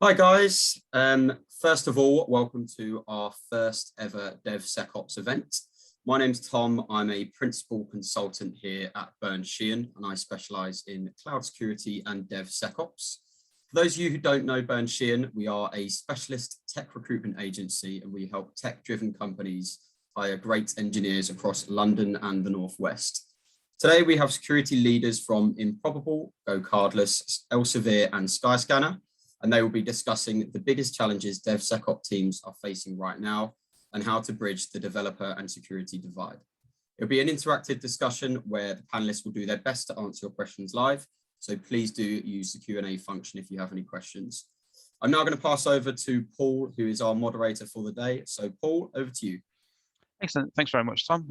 Hi guys. First of all, welcome to our first ever DevSecOps event. My name's Tom. I'm a principal consultant here at Burns Sheehan, and I specialize in cloud security and DevSecOps. For those of you who don't know Burns Sheehan, we are a specialist tech recruitment agency, and we help tech-driven companies hire great engineers across London and the Northwest. Today, we have security leaders from Improbable, GoCardless, Elsevier, and Skyscanner, and they will be discussing the biggest challenges DevSecOps teams are facing right now and how to bridge the developer and security divide. It'll be an interactive discussion where the panelists will do their best to answer your questions live, so please do use the Q&A function if you have any questions. I'm now going to pass over to Paul, who is our moderator for the day. So Paul, over to you. Excellent. Thanks very much, Tom.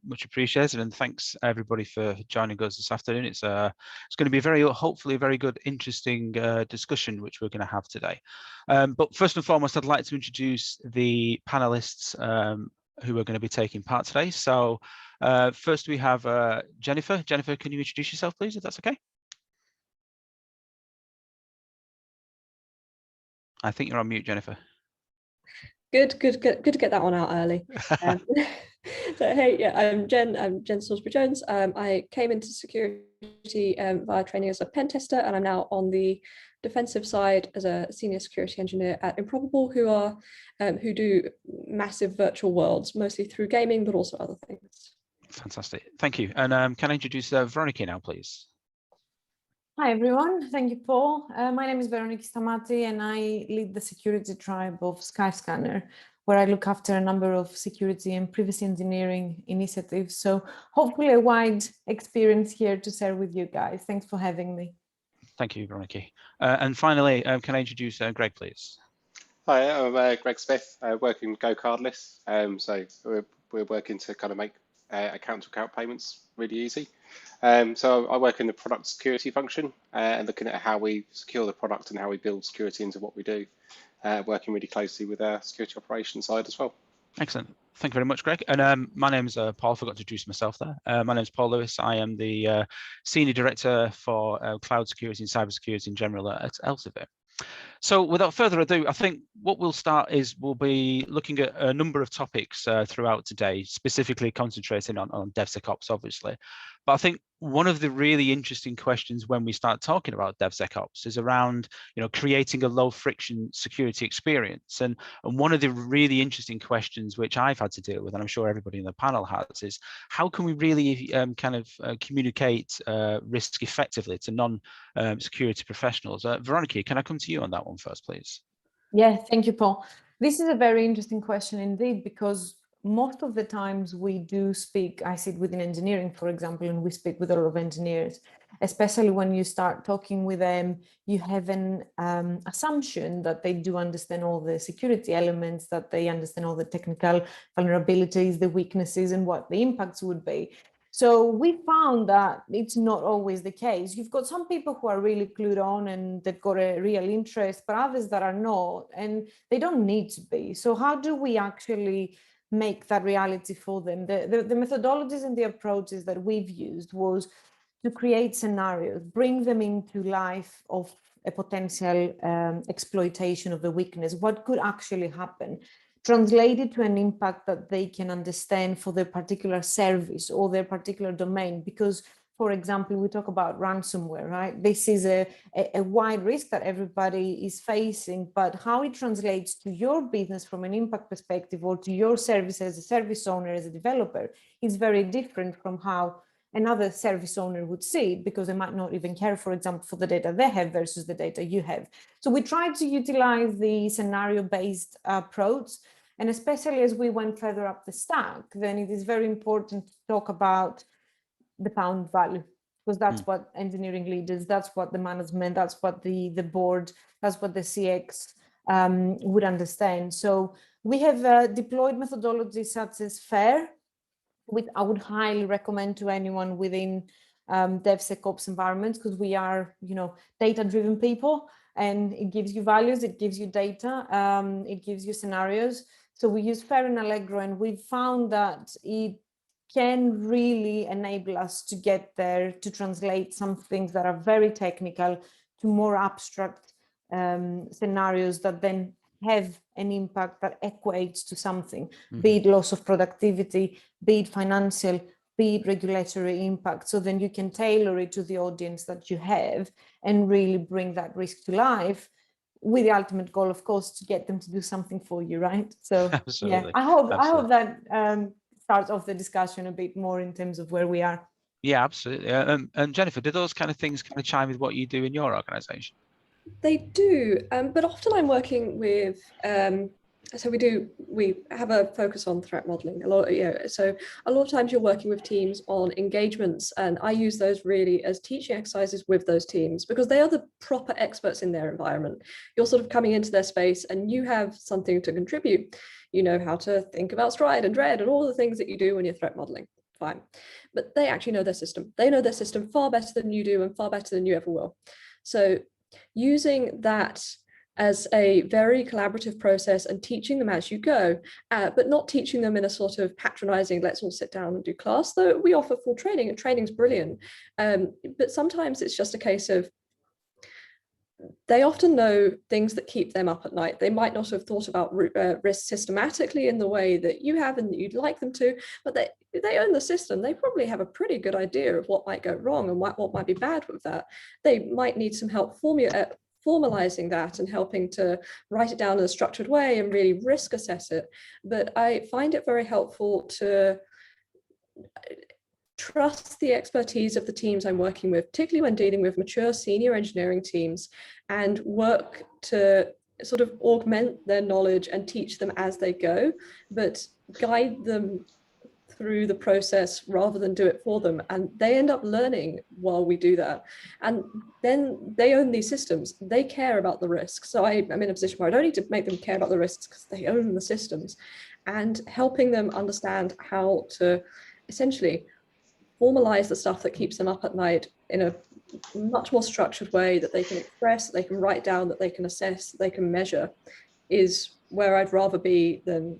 Much appreciated, and thanks everybody for joining us this afternoon. It's going to be hopefully a very good, interesting discussion which we're going to have today. But first and foremost, I'd like to introduce the panelists who are going to be taking part today. So first we have Jennifer. Jennifer, can you introduce yourself, please, if that's okay? I think you're on mute, Jennifer. Good to get that one out early. So hey, yeah, I'm Jen Salisbury-Jones. I came into security via training as a pen tester, and I'm now on the defensive side as a senior security engineer at Improbable, who do massive virtual worlds, mostly through gaming, but also other things. Fantastic, thank you. And can I introduce Veronica now, please? Hi everyone, thank you, Paul. My name is Veronica Stamati, and I lead the security tribe of Skyscanner, where I look after a number of security and privacy engineering initiatives. So hopefully a wide experience here to share with you guys. Thanks for having me. Thank you, Veronica. And finally, can I introduce Greg, please? Hi, I'm Greg Smith, working with GoCardless. So we're working to kind of make account-to-account payments really easy. So I work in the product security function and looking at how we secure the product and how we build security into what we do, working really closely with our security operations side as well. Excellent. Thank you very much, Greg. And my name's Paul. I forgot to introduce myself there. My name's Paul Lewis. I am the Senior Director for Cloud Security and Cybersecurity in general at Elsevier. So without further ado, I think what we'll start is we'll be looking at a number of topics throughout today, specifically concentrating on DevSecOps, obviously. But I think one of the really interesting questions when we start talking about DevSecOps is around, creating a low friction security experience. And one of the really interesting questions which I've had to deal with, and I'm sure everybody in the panel has, is how can we really communicate risk effectively to non-security professionals? Veronica, can I come to you on that one first, please? Yeah, thank you, Paul. This is a very interesting question indeed, because most of the times we do speak, I sit within engineering, for example, and we speak with a lot of engineers, especially when you start talking with them, you have an assumption that they do understand all the security elements, that they understand all the technical vulnerabilities, the weaknesses, and what the impacts would be. So we found that it's not always the case. You've got some people who are really clued on and they've got a real interest, but others that are not, and they don't need to be. So how do we actually make that reality for them? The methodologies and the approaches that we've used was to create scenarios, bring them into life of a potential exploitation of the weakness, what could actually happen, translate it to an impact that they can understand for their particular service or their particular domain. Because, for example, we talk about ransomware, right? This is a wide risk that everybody is facing, but how it translates to your business from an impact perspective or to your service as a service owner, as a developer, is very different from how another service owner would see it, because they might not even care, for example, for the data they have versus the data you have. So we tried to utilize the scenario-based approach, and especially as we went further up the stack, then it is very important to talk about the pound value, because that's what engineering leaders, that's what the management, that's what the board, that's what the CX would understand. So we have deployed methodologies such as FAIR, which I would highly recommend to anyone within DevSecOps environments, because we are, data-driven people, and it gives you values, it gives you data, it gives you scenarios. So we use FAIR and Allegro, and we've found that it can really enable us to get there, to translate some things that are very technical to more abstract scenarios that then have an impact that equates to something, be it loss of productivity, be it financial, be it regulatory impact. So then you can tailor it to the audience that you have and really bring that risk to life, with the ultimate goal, of course, to get them to do something for you, right? So Absolutely. yeah, I hope that starts off the discussion a bit more in terms of where we are. Yeah, absolutely. And Jennifer, do those kind of things kind of chime with what you do in your organisation? They do, but often I'm working with, so we have a focus on threat modeling a lot, so a lot of times you're working with teams on engagements, and I use those really as teaching exercises with those teams, because they are the proper experts in their environment. You're sort of coming into their space and you have something to contribute. You know how to think about stride and dread and all the things that you do when you're threat modeling. Fine. But they actually know their system. They know their system far better than you do and far better than you ever will. So using that as a very collaborative process and teaching them as you go, but not teaching them in a sort of patronizing, let's all sit down and do class, though we offer full training and training's brilliant. But sometimes it's just a case of, they often know things that keep them up at night. They might not have thought about risk systematically in the way that you have and that you'd like them to, but they own the system. They probably have a pretty good idea of what might go wrong and what might be bad with that. They might need some help formalizing that and helping to write it down in a structured way and really risk assess it. But I find it very helpful to trust the expertise of the teams I'm working with, particularly when dealing with mature senior engineering teams, and work to sort of augment their knowledge and teach them as they go, but guide them through the process rather than do it for them. And they end up learning while we do that. And then they own these systems. They care about the risks. So I'm in a position where I don't need to make them care about the risks because they own the systems, and helping them understand how to essentially formalize the stuff that keeps them up at night in a much more structured way that they can express, that they can write down, that they can assess, that they can measure, is where I'd rather be than,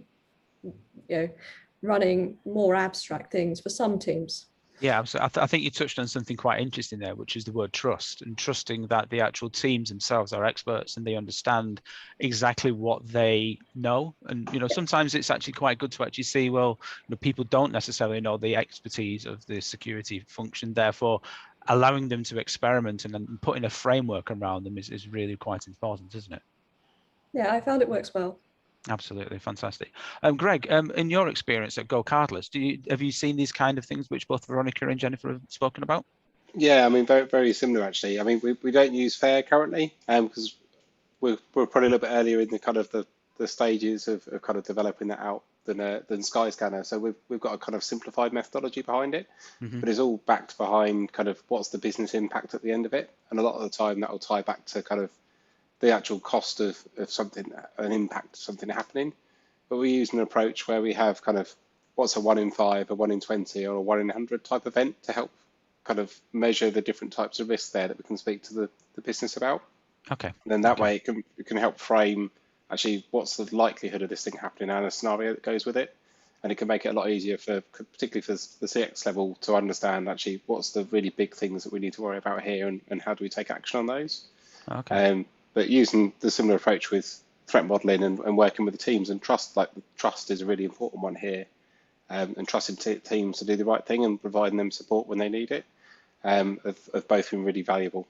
running more abstract things for some teams. Yeah, so I think you touched on something quite interesting there, which is the word trust, and trusting that the actual teams themselves are experts and they understand exactly what they know. And sometimes it's actually quite good to actually see, well, people don't necessarily know the expertise of the security function, therefore allowing them to experiment and then putting a framework around them is really quite important, isn't it? Yeah, I found it works well. Absolutely, fantastic. Greg, in your experience at Go Cardless, have you seen these kind of things which both Veronica and Jennifer have spoken about? Yeah, I mean, very, very similar actually. I mean, we don't use FAIR currently because we're probably a little bit earlier in the kind of the stages of kind of developing that out than Skyscanner. So we've got a kind of simplified methodology behind it, but it's all backed behind kind of what's the business impact at the end of it. And a lot of the time that will tie back to kind of the actual cost of something, an impact of something happening. But we use an approach where we have kind of what's a 1 in 5, a 1 in 20, or a 1 in 100 type event to help kind of measure the different types of risks there that we can speak to the business about. Okay. And then that way it can help frame actually what's the likelihood of this thing happening and a scenario that goes with it. And it can make it a lot easier particularly for the CX level to understand actually what's the really big things that we need to worry about here and how do we take action on those. Okay. But using the similar approach with threat modeling and working with the teams, and trust is a really important one here, and trusting teams to do the right thing and providing them support when they need it, have both been really valuable.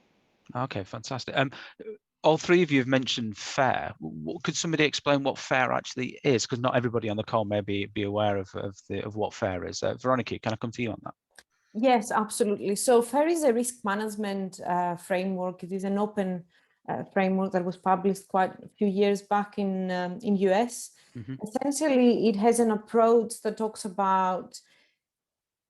Okay, fantastic. All three of you have mentioned FAIR. Could somebody explain what FAIR actually is? Because not everybody on the call may be aware of what FAIR is. Veronica, can I come to you on that? Yes, absolutely. So FAIR is a risk management framework. It is an open framework that was published quite a few years back in US. Essentially, it has an approach that talks about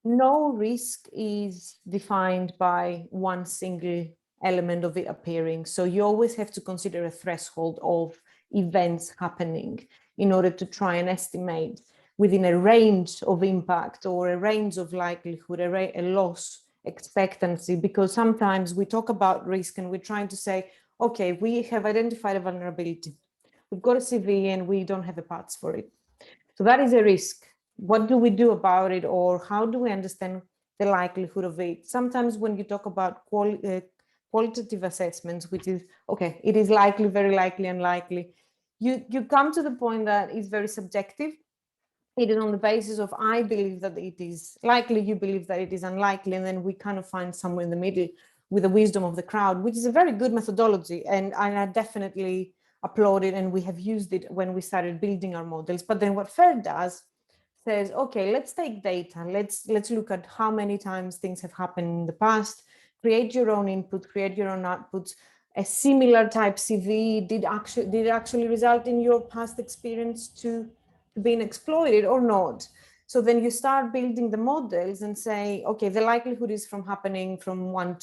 no risk is defined by one single element of it appearing. So you always have to consider a threshold of events happening in order to try and estimate within a range of impact or a range of likelihood, a loss expectancy, because sometimes we talk about risk and we're trying to say, okay, we have identified a vulnerability. We've got a CV and we don't have the parts for it. So that is a risk. What do we do about it, or how do we understand the likelihood of it? Sometimes when you talk about qualitative assessments, which is, okay, it is likely, very likely, unlikely, you come to the point that it's very subjective. It is on the basis of, I believe that it is likely, you believe that it is unlikely, and then we kind of find somewhere in the middle with the wisdom of the crowd, which is a very good methodology, and I definitely applaud it, and we have used it when we started building our models. But then what FAIR does says, okay, let's take data, let's look at how many times things have happened in the past, create your own input, create your own outputs. A similar type CV did it actually result in your past experience to being exploited or not? So then you start building the models and say, okay, the likelihood is from happening from 1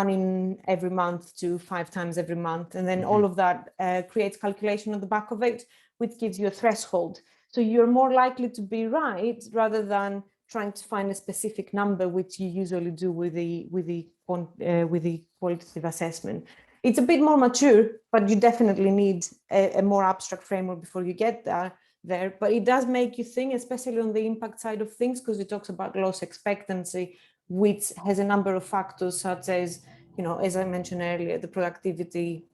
in every month to 5 times every month. And then all of that creates calculation on the back of it, which gives you a threshold. So you're more likely to be right rather than trying to find a specific number, which you usually do with the qualitative assessment. It's a bit more mature, but you definitely need a more abstract framework before you get there. But it does make you think, especially on the impact side of things, because it talks about loss expectancy, which has a number of factors, such as, as I mentioned earlier, the productivity,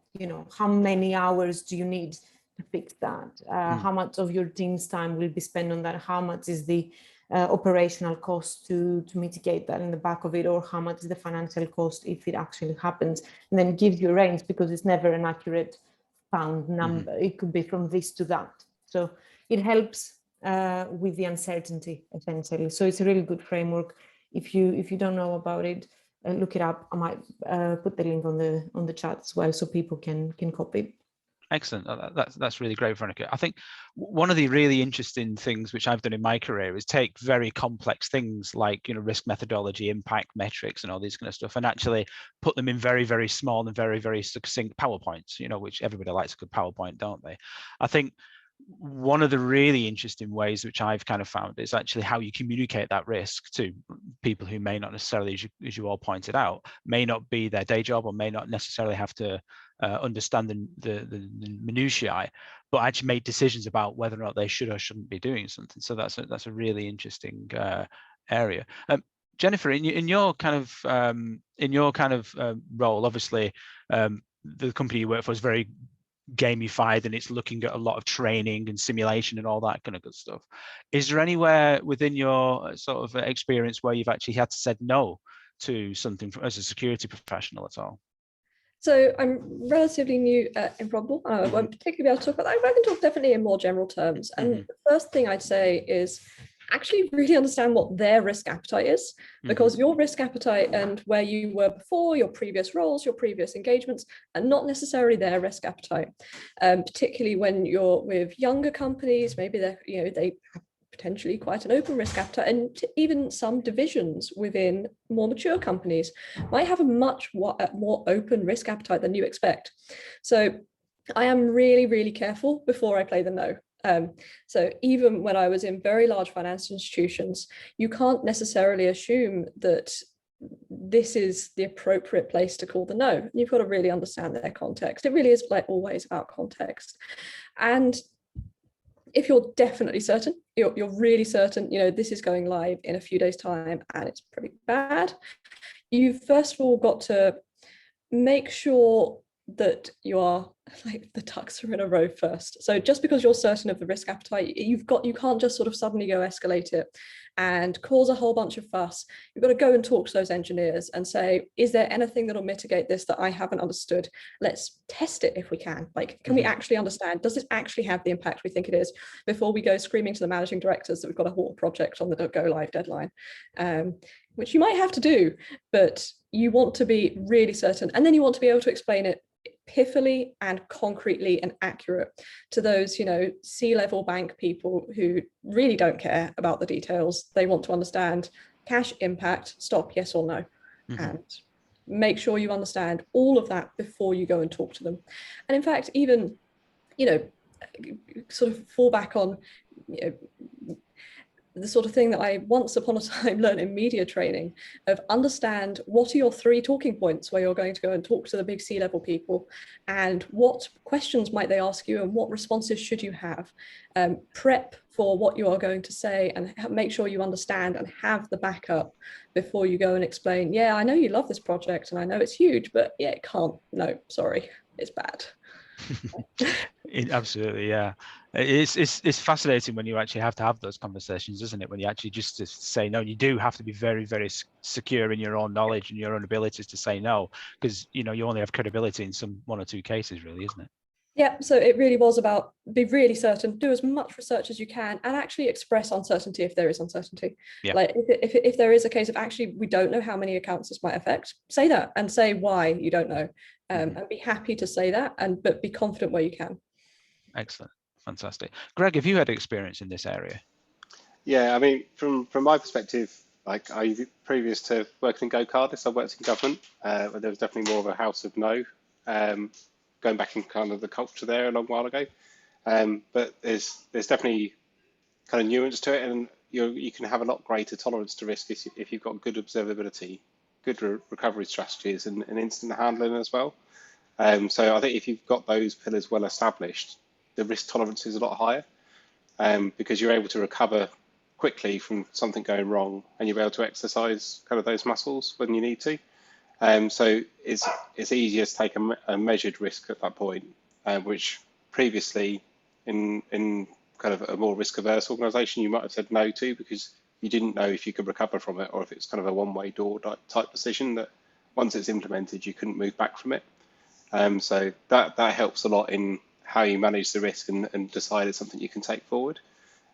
how many hours do you need to fix that? How much of your team's time will be spent on that? How much is the operational cost to mitigate that in the back of it, or how much is the financial cost if it actually happens? And then gives you a range, because it's never an accurate pound number. It could be from this to that. So it helps with the uncertainty, essentially. So it's a really good framework. If you don't know about it, look it up. I might put the link on the chat as well, so people can copy it. Excellent. That's really great, Veronica. I think one of the really interesting things which I've done in my career is take very complex things like risk methodology, impact metrics, and all these kind of stuff, and actually put them in very, very small and very, very succinct PowerPoints. Which everybody likes a good PowerPoint, don't they? I think one of the really interesting ways which I've kind of found is actually how you communicate that risk to people who may not necessarily, as you all pointed out, may not be their day job or may not necessarily have to understand the minutiae, but actually make decisions about whether or not they should or shouldn't be doing something. So that's a really interesting area. Jennifer, in your kind of role, obviously the company you work for is very gamified, and it's looking at a lot of training and simulation and all that kind of good stuff. Is there anywhere within your sort of experience where you've actually had to say no to something as a security professional at all? So I'm relatively new at Improbable. I won't particularly be able to talk about that, but I can talk definitely in more general terms. And the first thing I'd say is actually really understand what their risk appetite is, because your risk appetite and where you were before, your previous roles, your previous engagements, are not necessarily their risk appetite. Particularly when you're with younger companies, maybe they have potentially quite an open risk appetite, and even some divisions within more mature companies might have a much more open risk appetite than you expect. So I am really, really careful before I play the no. So even when I was in very large financial institutions, you can't necessarily assume that this is the appropriate place to call the no. You've got to really understand their context. It really is, like always, about context. And if you're definitely certain, you're really certain, this is going live in a few days' time and it's pretty bad, you've first of all got to make sure that you are, like, the ducks are in a row first. So just because you're certain of the risk appetite, you can't just sort of suddenly go escalate it and cause a whole bunch of fuss. You've got to go and talk to those engineers and say, is there anything that'll mitigate this that I haven't understood? Let's test it if we can. Like, can we actually understand? Does this actually have the impact we think it is, before we go screaming to the managing directors that we've got a whole project on the go live deadline? Which you might have to do, but you want to be really certain. And then you want to be able to explain it pithily and concretely and accurate to those, C-level bank people who really don't care about the details. They want to understand cash impact, stop, yes or no. And make sure you understand all of that before you go and talk to them. And in fact, even, sort of fall back on, the sort of thing that I once upon a time learned in media training, of understand what are your 3 talking points where you're going to go and talk to the big C-level people, and what questions might they ask you and what responses should you have. Prep for what you are going to say and make sure you understand and have the backup before you go and explain, yeah, I know you love this project and I know it's huge, but yeah, it can't, no, sorry, it's bad. Absolutely, yeah. It's fascinating when you actually have to have those conversations, isn't it? When you actually just to say no, you do have to be very, very secure in your own knowledge and your own abilities to say no, because you only have credibility in some 1 or 2 cases, really, isn't it? Yeah, so it really was about be really certain, do as much research as you can, and actually express uncertainty if there is uncertainty. Yeah. Like if there is a case of actually we don't know how many accounts this might affect, say that and say why you don't know, and be happy to say that, but be confident where you can. Excellent, fantastic. Greg, have you had experience in this area? Yeah, I mean, from my perspective, like previous to working in GoCardless, I worked in government, where there was definitely more of a house of no, going back in kind of the culture there a long while ago. But there's definitely kind of nuance to it, and you can have a lot greater tolerance to risk if you've got good observability, good recovery strategies, and instant handling as well. So I think if you've got those pillars well established, the risk tolerance is a lot higher, because you're able to recover quickly from something going wrong, and you're able to exercise kind of those muscles when you need to. So it's easier to take a measured risk at that point, which previously in kind of a more risk-averse organisation you might have said no to, because you didn't know if you could recover from it, or if it's kind of a one-way door type decision that once it's implemented you couldn't move back from it. So that helps a lot in how you manage the risk and decide it's something you can take forward.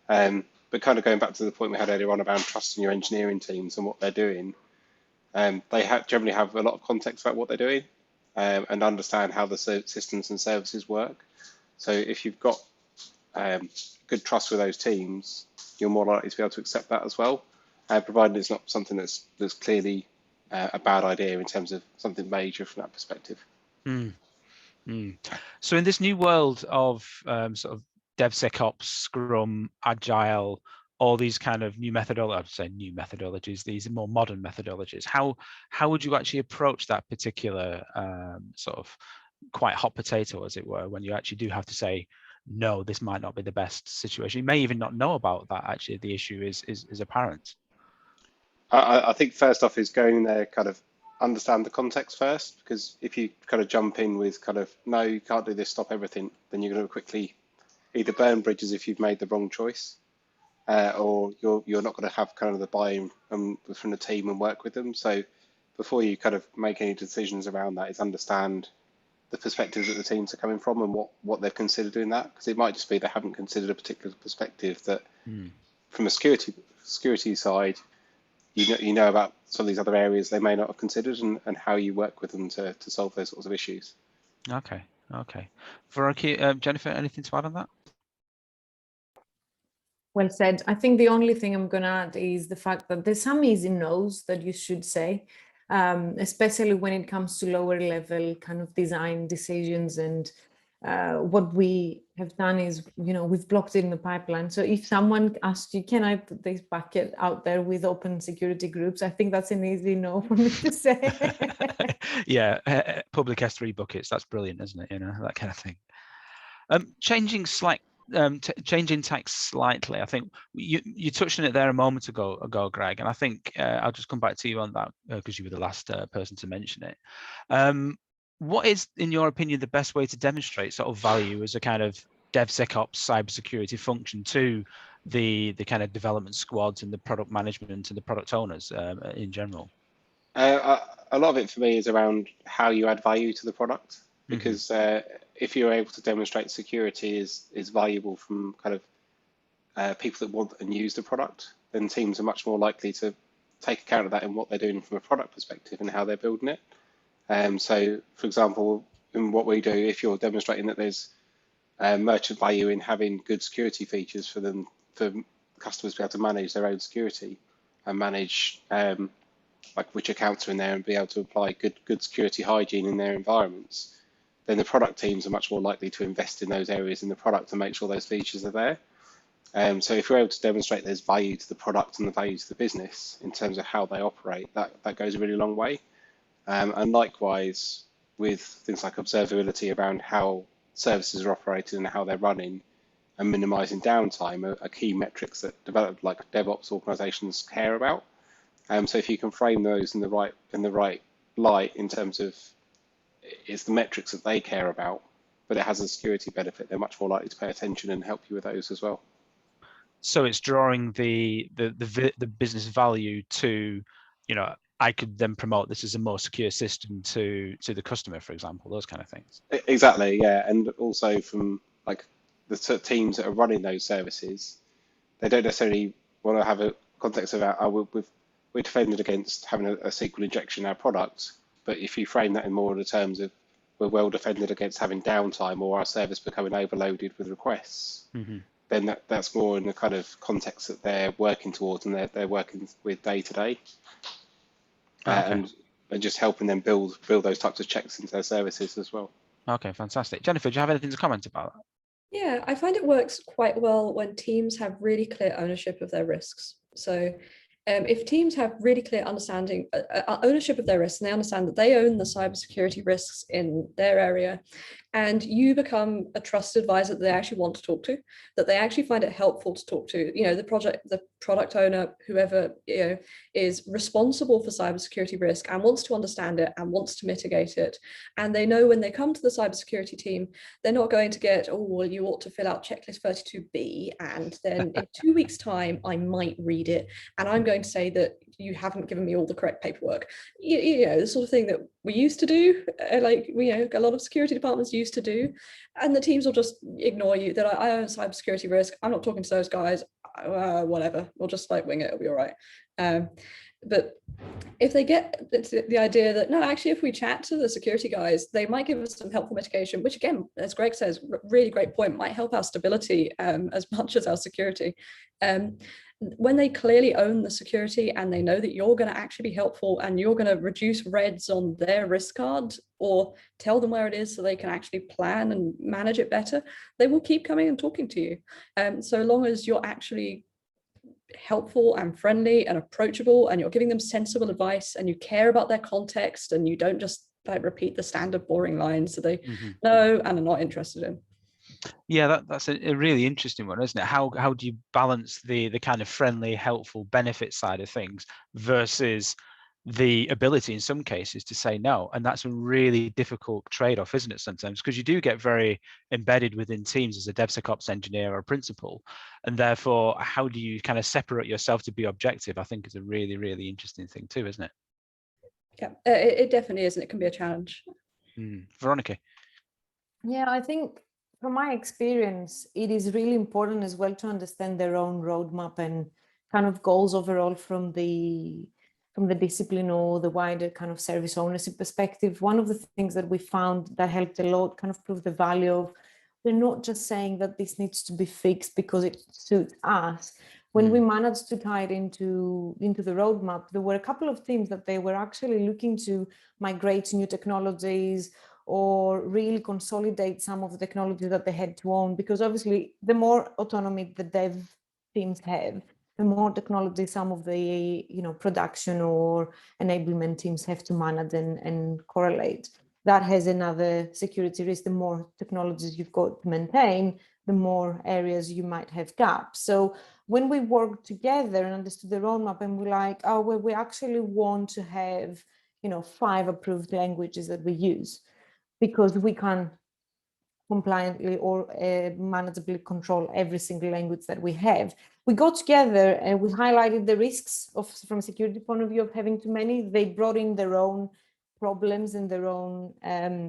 But kind of going back to the point we had earlier on about trusting your engineering teams and what they're doing, they generally have a lot of context about what they're doing, and understand how the systems and services work. So if you've got good trust with those teams, you're more likely to be able to accept that as well, provided it's not something that's clearly a bad idea in terms of something major from that perspective. So in this new world of sort of DevSecOps, Scrum, Agile, all these kind of new methodologies, these more modern methodologies, how would you actually approach that particular sort of quite hot potato, as it were, when you actually do have to say, no, this might not be the best situation? You may even not know about that, actually, the issue is apparent. I think first off is going in there, kind of understand the context first, because if you kind of jump in with kind of, no, you can't do this, stop everything, then you're going to quickly either burn bridges if you've made the wrong choice, or you're not going to have kind of the buy-in from the team and work with them. So before you kind of make any decisions around that, is understand the perspectives that the teams are coming from and what they've considered doing that, because it might just be they haven't considered a particular perspective that from a security side, you know about some of these other areas they may not have considered, and how you work with them to solve those sorts of issues. Okay. Veronica, Jennifer, anything to add on that? Well said. I think the only thing I'm going to add is the fact that there's some easy no's that you should say, especially when it comes to lower level kind of design decisions. And what we have done is, we've blocked it in the pipeline. So if someone asks you, can I put this bucket out there with open security groups? I think that's an easy no for me to say. Yeah, public S3 buckets, that's brilliant, isn't it? That kind of thing. Changing tack slightly, I think you touched on it there a moment ago, Greg, and I think I'll just come back to you on that because you were the last person to mention it. What is, in your opinion, the best way to demonstrate sort of value as a kind of DevSecOps cybersecurity function to the kind of development squads and the product management and the product owners in general? A lot of it for me is around how you add value to the product, because if you're able to demonstrate security is valuable from kind of people that want and use the product, then teams are much more likely to take account of that in what they're doing from a product perspective and how they're building it. So, for example, in what we do, if you're demonstrating that there's merchant value in having good security features for customers to be able to manage their own security and manage like which accounts are in there and be able to apply good security hygiene in their environments, then the product teams are much more likely to invest in those areas in the product to make sure those features are there. So if we're able to demonstrate there's value to the product and the value to the business in terms of how they operate, that goes a really long way. And likewise, with things like observability around how services are operated and how they're running, and minimizing downtime are key metrics that developed like DevOps organizations care about. So if you can frame those in the right light in terms of it's the metrics that they care about, but it has a security benefit, they're much more likely to pay attention and help you with those as well. So it's drawing the business value to, I could then promote this as a more secure system to the customer, for example, those kind of things. Exactly, yeah, and also from like the sort of teams that are running those services, they don't necessarily want to have a context about we're defended against having a SQL injection in our product, but if you frame that in more of the terms of we're well defended against having downtime or our service becoming overloaded with requests, then that's more in the kind of context that they're working towards and they're working with day to day, and just helping them build those types of checks into their services as well. Okay, fantastic. Jennifer, do you have anything to comment about that? Yeah, I find it works quite well when teams have really clear ownership of their risks. So if teams have really clear understanding, ownership of their risks, and they understand that they own the cybersecurity risks in their area, and you become a trusted advisor that they actually want to talk to, that they actually find it helpful to talk to, the product owner, whoever is responsible for cybersecurity risk and wants to understand it and wants to mitigate it, and they know when they come to the cybersecurity team, they're not going to get, oh, well, you ought to fill out checklist 32B, and then in 2 weeks' time I might read it, and I'm going to say that you haven't given me all the correct paperwork. The sort of thing that we used to do, a lot of security departments used to do, and the teams will just ignore you. That I own cybersecurity risk. I'm not talking to those guys. Whatever. We'll just wing it. It'll be all right. But if they get the idea that no, actually, if we chat to the security guys, they might give us some helpful mitigation, which again, as Greg says, really great point, might help our stability as much as our security. When they clearly own the security and they know that you're going to actually be helpful and you're going to reduce reds on their risk card or tell them where it is so they can actually plan and manage it better, they will keep coming and talking to you. So long as you're actually helpful and friendly and approachable and you're giving them sensible advice and you care about their context and you don't just repeat the standard boring lines that they know and are not interested in. Yeah, that's a really interesting one, isn't it? How do you balance the kind of friendly, helpful benefit side of things versus the ability in some cases to say no? And that's a really difficult trade-off, isn't it, sometimes? Because you do get very embedded within teams as a DevSecOps engineer or a principal. And therefore, how do you kind of separate yourself to be objective? I think is a really, really interesting thing too, isn't it? Yeah, it definitely is, and it can be a challenge. Veronica? Yeah, I think from my experience, it is really important as well to understand their own roadmap and kind of goals overall from the discipline or the wider kind of service ownership perspective. One of the things that we found that helped a lot kind of prove the value of, we're not just saying that this needs to be fixed because it suits us. When we managed to tie it into the roadmap, there were a couple of teams that they were actually looking to migrate new technologies or really consolidate some of the technology that they had to own, because obviously the more autonomy the dev teams have, the more technology some of the production or enablement teams have to manage and correlate. That has another security risk. The more technologies you've got to maintain, the more areas you might have gaps. So when we worked together and understood the roadmap, and we're like, oh, well, we actually want to have 5 approved languages that we use, because we can compliantly or manageably control every single language that we have. We got together and we highlighted the risks from a security point of view of having too many. They brought in their own problems and their own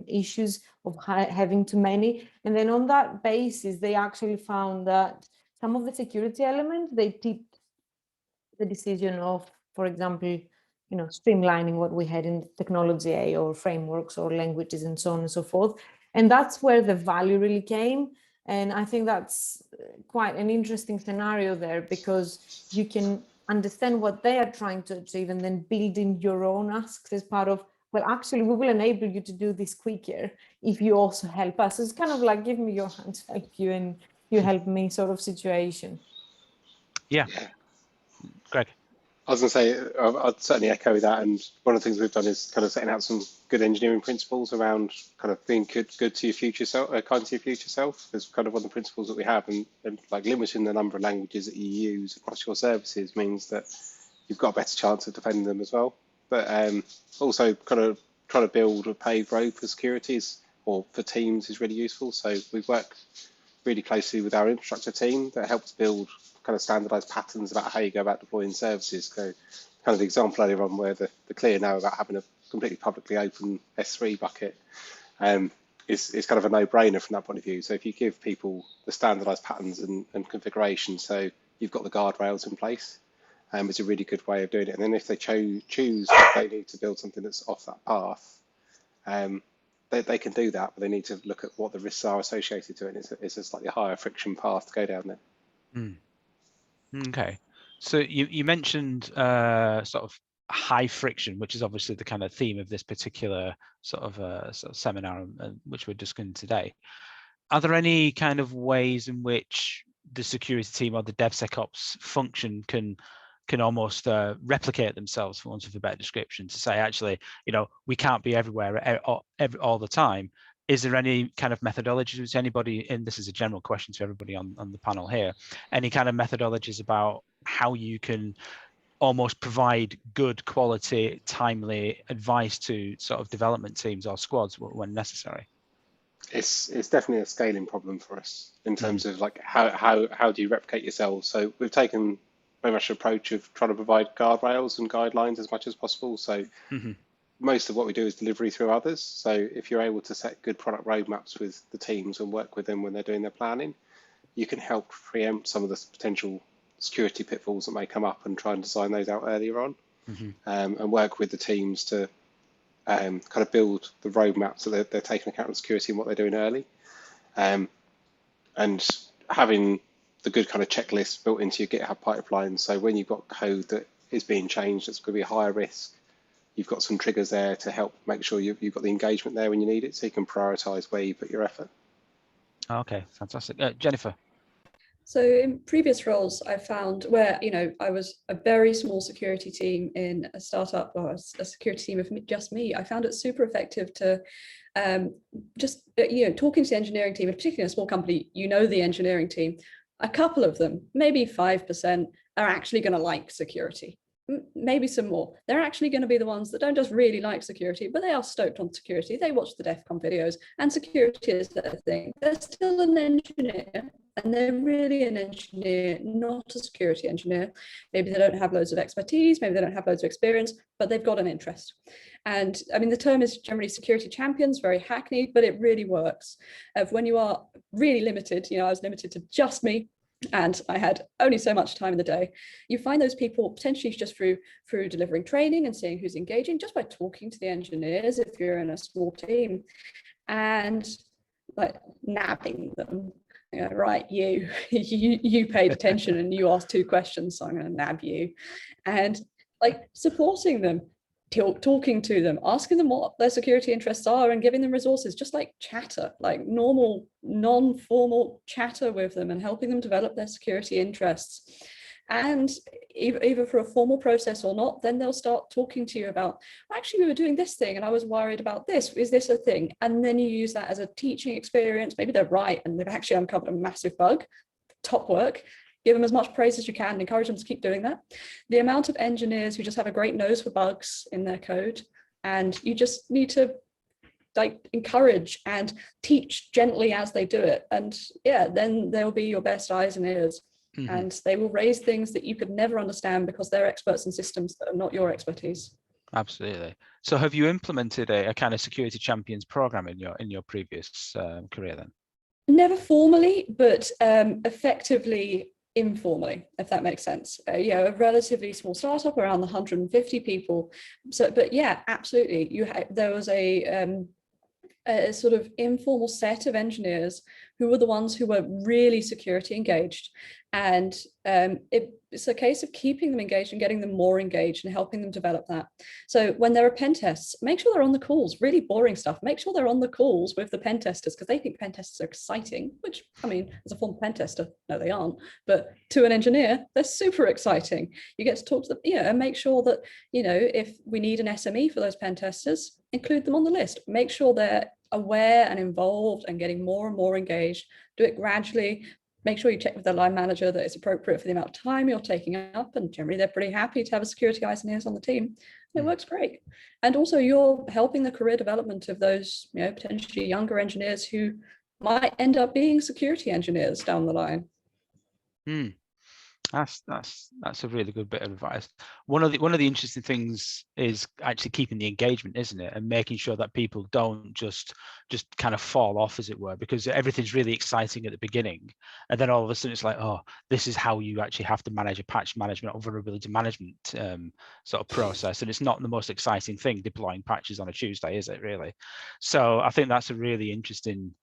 issues of having too many. And then on that basis, they actually found that some of the security elements, they tipped the decision of, for example, streamlining what we had in technology A or frameworks or languages and so on and so forth. And that's where the value really came. And I think that's quite an interesting scenario there, because you can understand what they are trying to achieve and then build in your own asks as part of, well, actually, we will enable you to do this quicker if you also help us. So it's kind of like, give me your hand to help you. And you help me sort of situation. Yeah. Greg. I was going to say, I'd certainly echo that. And one of the things we've done is kind of setting out some good engineering principles around kind of being good to your future self, kind to your future self. Is kind of one of the principles that we have, and like limiting the number of languages that you use across your services means that you've got a better chance of defending them as well. But also kind of trying to build a paved road for securities or for teams is really useful. So we work really closely with our infrastructure team that helps build kind of standardized patterns about how you go about deploying services. So kind of the example earlier on where the clear now about having a completely publicly open S3 bucket is kind of a no-brainer from that point of view. So if you give people the standardized patterns and configuration, so you've got the guardrails in place, it's a really good way of doing it. And then if they choose that they need to build something that's off that path, they can do that, but they need to look at what the risks are associated to it. It's a slightly higher friction path to go down there. Okay, so you mentioned sort of high friction, which is obviously the kind of theme of this particular sort of seminar which we're discussing today. Are there any kind of ways in which the security team or the DevSecOps function can almost replicate themselves, for want of a better description, to say, actually, we can't be everywhere all the time? Is there any kind of methodologies, anybody, and this is a general question to everybody on the panel here, any kind of methodologies about how you can almost provide good quality, timely advice to sort of development teams or squads when necessary? It's definitely a scaling problem for us in terms of like how do you replicate yourselves. So we've taken very much an approach of trying to provide guardrails and guidelines as much as possible. So most of what we do is delivery through others. So if you're able to set good product roadmaps with the teams and work with them when they're doing their planning, you can help preempt some of the potential security pitfalls that may come up and try and design those out earlier on, and work with the teams to kind of build the roadmap so that they're taking account of security and what they're doing early, and having the good kind of checklist built into your GitHub pipeline. So when you've got code that is being changed, that's going to be a higher risk, you've got some triggers there to help make sure you've got the engagement there when you need it, so you can prioritize where you put your effort. Okay, fantastic. Jennifer. So in previous roles, I found where, I was a very small security team in a startup, or a security team of just me, I found it super effective to just, talking to the engineering team, particularly in a small company, the engineering team, a couple of them, maybe 5%, are actually going to like security. Maybe some more. They're actually going to be the ones that don't just really like security, but they are stoked on security. They watch the DEF CON videos, and security is their thing. They're still an engineer, and they're really an engineer, not a security engineer. Maybe they don't have loads of expertise, maybe they don't have loads of experience, but they've got an interest. And I mean, the term is generally security champions, very hackneyed, but it really works. When you are really limited, I was limited to just me, and I had only so much time in the day, you find those people potentially just through delivering training and seeing who's engaging, just by talking to the engineers if you're in a small team, and like nabbing them. Right, you paid attention and you asked 2 questions, so I'm going to nab you, and like supporting them, talking to them, asking them what their security interests are, and giving them resources, just like chatter, like normal, non-formal chatter with them, and helping them develop their security interests. And either for a formal process or not, then they'll start talking to you about, actually, we were doing this thing and I was worried about this. Is this a thing? And then you use that as a teaching experience. Maybe they're right and they've actually uncovered a massive bug. Top work. Give them as much praise as you can and encourage them to keep doing that. The amount of engineers who just have a great nose for bugs in their code, and you just need to encourage and teach gently as they do it. And yeah, then they'll be your best eyes and ears. And they will raise things that you could never understand because they're experts in systems that are not your expertise. Absolutely. So have you implemented a kind of security champions program in your previous career then? Never formally, but effectively informally, if that makes sense. A relatively small startup, around 150 people. So, but yeah, absolutely. There was a sort of informal set of engineers who were the ones who were really security engaged. And it's a case of keeping them engaged and getting them more engaged and helping them develop that. So when there are pen tests, make sure they're on the calls, really boring stuff. Make sure they're on the calls with the pen testers because they think pen tests are exciting, which, I mean, as a former pen tester, no, they aren't. But to an engineer, they're super exciting. You get to talk to them, and make sure that, if we need an SME for those pen testers, include them on the list. Make sure they're aware and involved and getting more and more engaged. Do it gradually. Make sure you check with the line manager that it's appropriate for the amount of time you're taking up. And generally, they're pretty happy to have a security eyes and ears on the team. It works great. And also, you're helping the career development of those, potentially younger engineers who might end up being security engineers down the line. That's a really good bit of advice. One of the interesting things is actually keeping the engagement, isn't it? And making sure that people don't just kind of fall off, as it were, because everything's really exciting at the beginning, and then all of a sudden it's like, oh, this is how you actually have to manage a patch management or vulnerability management sort of process, and it's not the most exciting thing deploying patches on a Tuesday, is it really? So I think that's a really interesting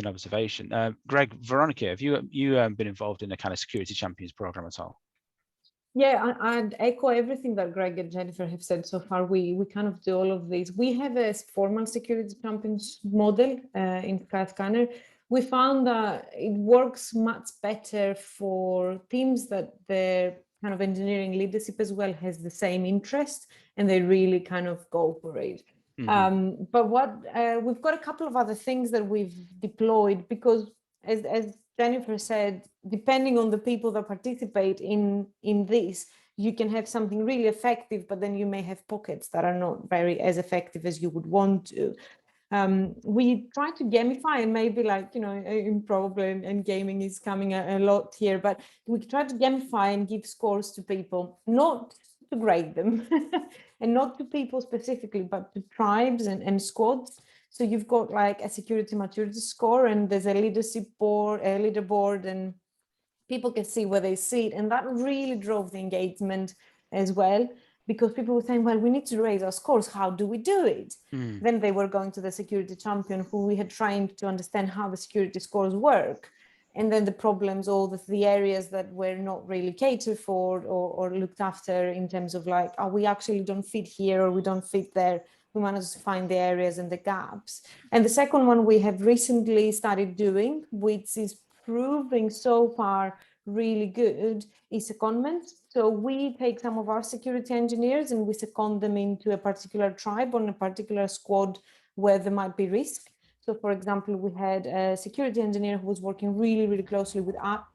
observation. Greg, Veronica, have you been involved in a kind of security champions program at all? Yeah, I'd echo everything that Greg and Jennifer have said so far. We kind of do all of these. We have a formal security champions model in Skyscanner. We found that it works much better for teams that their kind of engineering leadership as well has the same interest and they really kind of go for it. But what we've got a couple of other things that we've deployed, because as Jennifer said, depending on the people that participate in this, you can have something really effective, but then you may have pockets that are not very as effective as you would want to. We try to gamify, and maybe Improbable and gaming is coming a lot here, but we try to gamify and give scores to people, not to grade them and not to people specifically, but to tribes and squads. So you've got like a security maturity score, and there's a leaderboard, and people can see where they sit. And that really drove the engagement as well, because people were saying, well, we need to raise our scores. How do we do it? Then they were going to the security champion who we had trained to understand how the security scores work. And then the problems, all the areas that were not really catered for or looked after in terms of like, oh, we actually don't fit here or we don't fit there. We managed to find the areas and the gaps. And the second one we have recently started doing, which is proving so far really good, is secondment. So we take some of our security engineers and we second them into a particular tribe on a particular squad where there might be risk. So, for example, we had a security engineer who was working really, really closely with app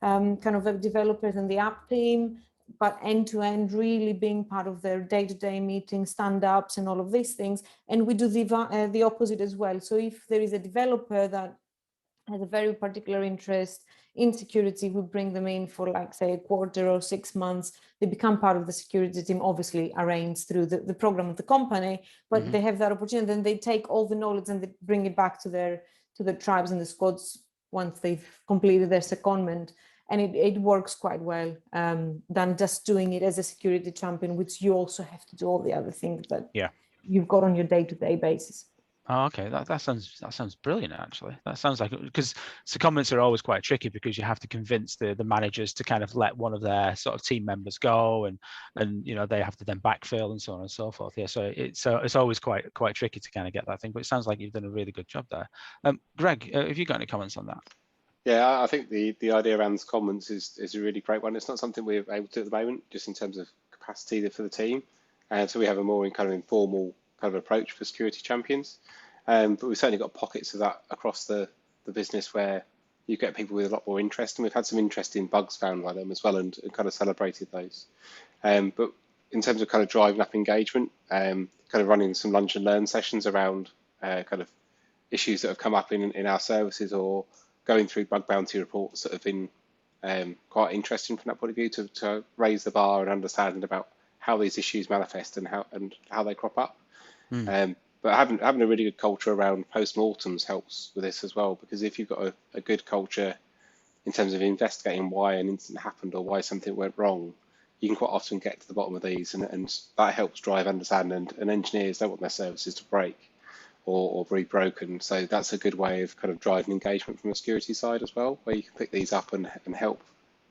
kind of web developers and the app team, but end-to-end really being part of their day-to-day meetings, stand-ups and all of these things. And we do the opposite as well. So if there is a developer that has a very particular interest in security, we bring them in for like, say, a quarter or 6 months. They become part of the security team, obviously arranged through the program of the company, but they have that opportunity. Then they take all the knowledge and they bring it back to the tribes and the squads once they've completed their secondment. And it works quite well than just doing it as a security champion, which you also have to do all the other things that you've got on your day-to-day basis. Oh, okay, that sounds brilliant, actually. That sounds like, because secondments are always quite tricky because you have to convince the managers to kind of let one of their sort of team members go, and they have to then backfill and so on and so forth. Yeah, so it's always quite tricky to kind of get that thing. But it sounds like you've done a really good job there. Greg, have you got any comments on that? Yeah, I think the idea around secondments is a really great one. It's not something we're able to do at the moment, just in terms of capacity for the team, and so we have a more kind of informal kind of approach for security champions. But we've certainly got pockets of that across the business where you get people with a lot more interest, and we've had some interesting bugs found by them as well, and kind of celebrated those. But in terms of kind of driving up engagement, kind of running some lunch and learn sessions around kind of issues that have come up in our services, or going through bug bounty reports that have been quite interesting from that point of view, to raise the bar and understanding about how these issues manifest and how they crop up. But having a really good culture around postmortems helps with this as well, because if you've got a good culture in terms of investigating why an incident happened or why something went wrong, you can quite often get to the bottom of these, and that helps drive understanding, and engineers don't want their services to break. or very broken. So that's a good way of kind of driving engagement from a security side as well, where you can pick these up and help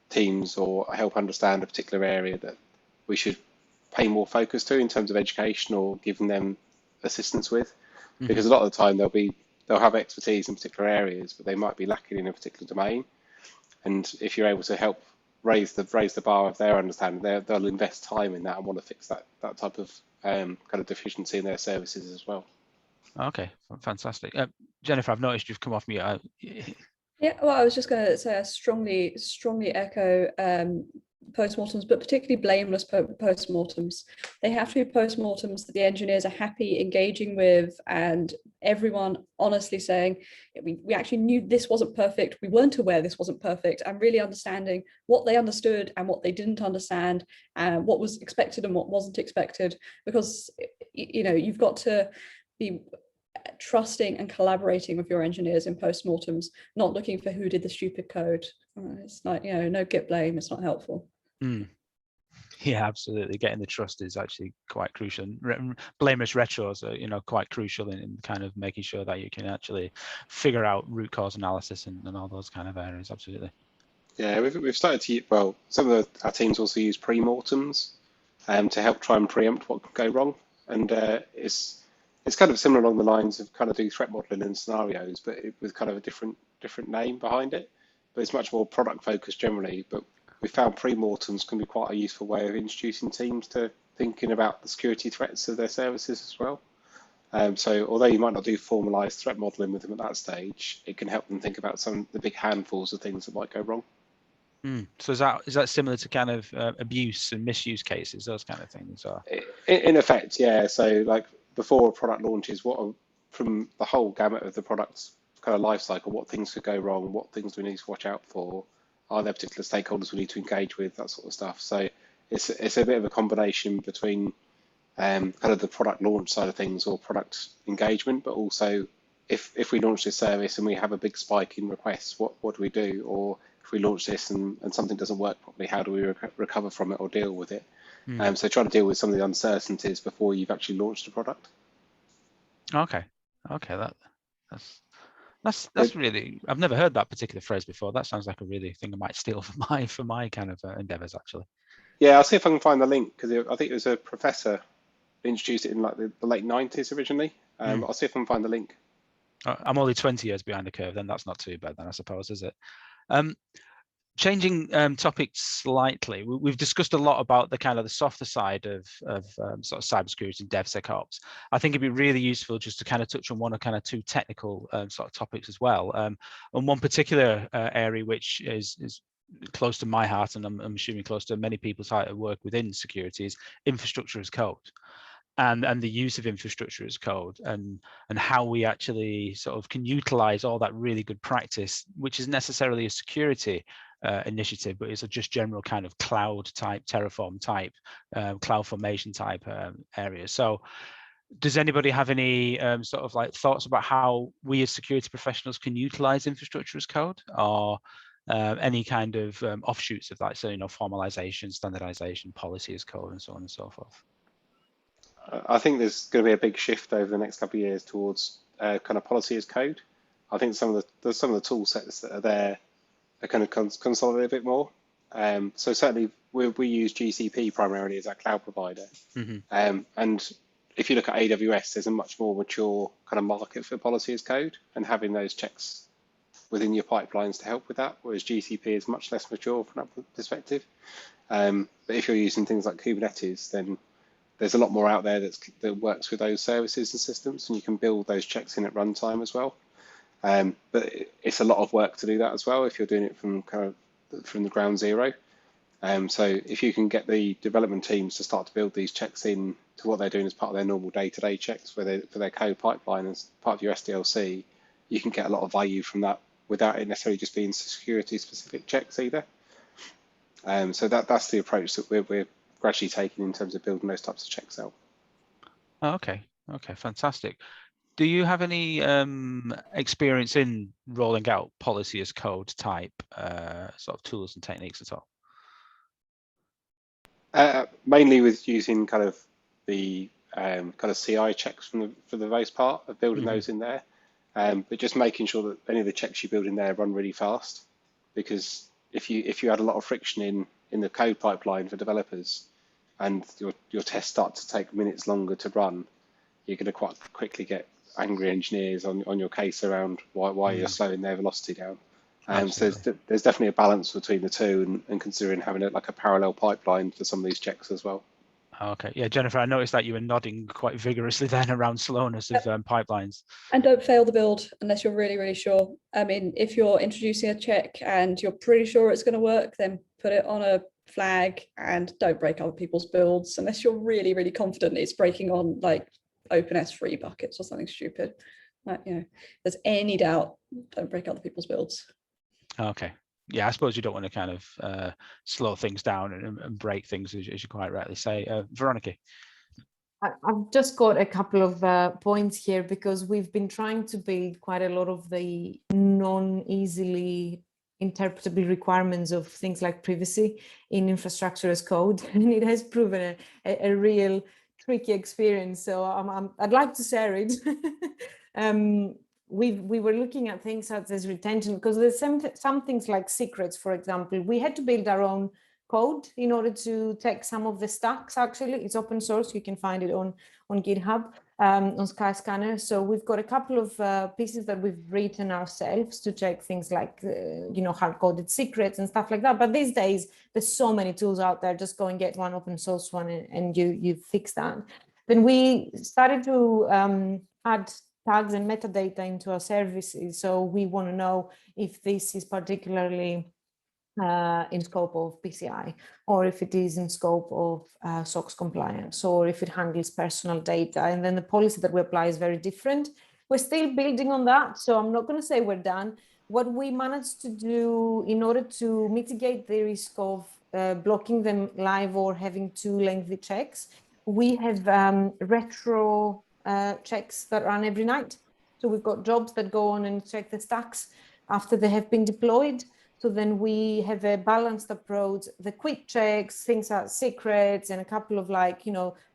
teams or help understand a particular area that we should pay more focus to in terms of education or giving them assistance with. Because a lot of the time they'll have expertise in particular areas, but they might be lacking in a particular domain. And if you're able to help raise the bar of their understanding, they'll invest time in that and want to fix that type of kind of deficiency in their services as well. Okay, fantastic. Jennifer, I've noticed you've come off mute. Yeah, well, I was just going to say I strongly echo postmortems, but particularly blameless postmortems. They have to be postmortems that the engineers are happy engaging with, and everyone honestly saying, we actually knew this wasn't perfect, we weren't aware this wasn't perfect, and really understanding what they understood and what they didn't understand, and what was expected and what wasn't expected. Because you've got to be trusting and collaborating with your engineers in postmortems, not looking for who did the stupid code. It's like, no git blame, it's not helpful. Yeah, absolutely. Getting the trust is actually quite crucial. Blameless retros are, quite crucial in kind of making sure that you can actually figure out root cause analysis and all those kind of areas. Absolutely. Yeah, we've started to use, well, some of our teams also use pre-mortems to help try and preempt what could go wrong. And it's kind of similar along the lines of kind of doing threat modeling and scenarios, but with kind of a different name behind it. But it's much more product focused generally. But we found pre-mortems can be quite a useful way of introducing teams to thinking about the security threats of their services as well. So although you might not do formalized threat modeling with them at that stage, it can help them think about some of the big handfuls of things that might go wrong. So is that similar to kind of abuse and misuse cases, those kind of things? Or? In effect, yeah. So like before a product launches, from the whole gamut of the product's kind of life cycle, what things could go wrong, what things do we need to watch out for, are there particular stakeholders we need to engage with, that sort of stuff. So it's a bit of a combination between kind of the product launch side of things or product engagement, but also if we launch this service and we have a big spike in requests, what do we do? Or if we launch this and something doesn't work properly, how do we recover from it or deal with it? So try to deal with some of the uncertainties before you've actually launched a product. Okay, that's really, I've never heard that particular phrase before. That sounds like a really thing I might steal for my kind of endeavors actually. Yeah, I'll see if I can find the link, because I think it was a professor who introduced it in like the late 90s originally. I'll see if I can find the link. I'm only 20 years behind the curve, then that's not too bad then, I suppose, is it? Changing topics slightly, we've discussed a lot about the kind of the softer side of sort of cybersecurity and DevSecOps. I think it'd be really useful just to kind of touch on one or kind of two technical sort of topics as well. And one particular area which is close to my heart, and I'm assuming close to many people's heart who work within security, is infrastructure as code. And the use of infrastructure as code and how we actually sort of can utilize all that really good practice, which is necessarily a security initiative, but it's a just general kind of cloud type, Terraform type, cloud formation type area. So does anybody have any sort of like thoughts about how we as security professionals can utilize infrastructure as code, or any kind of offshoots of that? So, formalization, standardization, policy as code, and so on and so forth. I think there's going to be a big shift over the next couple of years towards kind of policy as code. I think some of the tool sets that are there are kind of consolidate a bit more. So certainly we use GCP primarily as our cloud provider. And if you look at AWS, there's a much more mature kind of market for policy as code and having those checks within your pipelines to help with that, whereas GCP is much less mature from that perspective. But if you're using things like Kubernetes, then there's a lot more out there that works with those services and systems, and you can build those checks in at runtime as well. But it's a lot of work to do that as well if you're doing it from the ground zero. So if you can get the development teams to start to build these checks in to what they're doing as part of their normal day-to-day checks for their code pipeline as part of your SDLC, you can get a lot of value from that without it necessarily just being security-specific checks either. So that's the approach that we're gradually taking in terms of building those types of checks out. Okay, fantastic. Do you have any experience in rolling out policy as code type sort of tools and techniques at all? Mainly with using kind of the kind of CI checks for the most part of building those in there. But just making sure that any of the checks you build in there run really fast, because if you add a lot of friction in the code pipeline for developers, and your tests start to take minutes longer to run, you're going to quite quickly get angry engineers on your case around why you're slowing their velocity down. So there's definitely a balance between the two, and considering having a parallel pipeline for some of these checks as well. Okay, yeah, Jennifer, I noticed that you were nodding quite vigorously then around slowness of pipelines. And don't fail the build unless you're really, really sure. I mean, if you're introducing a check and you're pretty sure it's going to work, then put it on a flag and don't break other people's builds unless you're really, really confident it's breaking on like OpenS3 buckets or something stupid. Like, you know, if there's any doubt, don't break other people's builds. Okay. Yeah, I suppose you don't want to kind of slow things down and break things, as you quite rightly say. Veronica. I've just got a couple of points here, because we've been trying to build quite a lot of the non-easily interpretable requirements of things like privacy in infrastructure as code, and it has proven a real tricky experience. So I'd like to share it. We were looking at things such as retention, because there's some things like secrets, for example. We had to build our own code in order to take some of the stacks. Actually, it's open source. You can find it on GitHub, on Skyscanner. So we've got a couple of pieces that we've written ourselves to check things like, hard-coded secrets and stuff like that. But these days, there's so many tools out there. Just go and get one open source one and you fix that. Then we started to add tags and metadata into our services. So we want to know if this is particularly in scope of PCI, or if it is in scope of SOX compliance, or if it handles personal data. And then the policy that we apply is very different. We're still building on that, so I'm not going to say we're done. What we managed to do in order to mitigate the risk of blocking them live or having too lengthy checks, we have retro checks that run every night. So we've got jobs that go on and check the stacks after they have been deployed. So then we have a balanced approach. The quick checks, things like secrets, and a couple of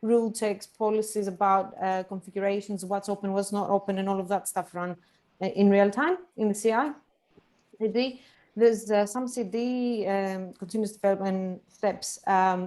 rule checks, policies about configurations, what's open, what's not open, and all of that stuff run in real time in the CI. There's some CD, continuous development steps,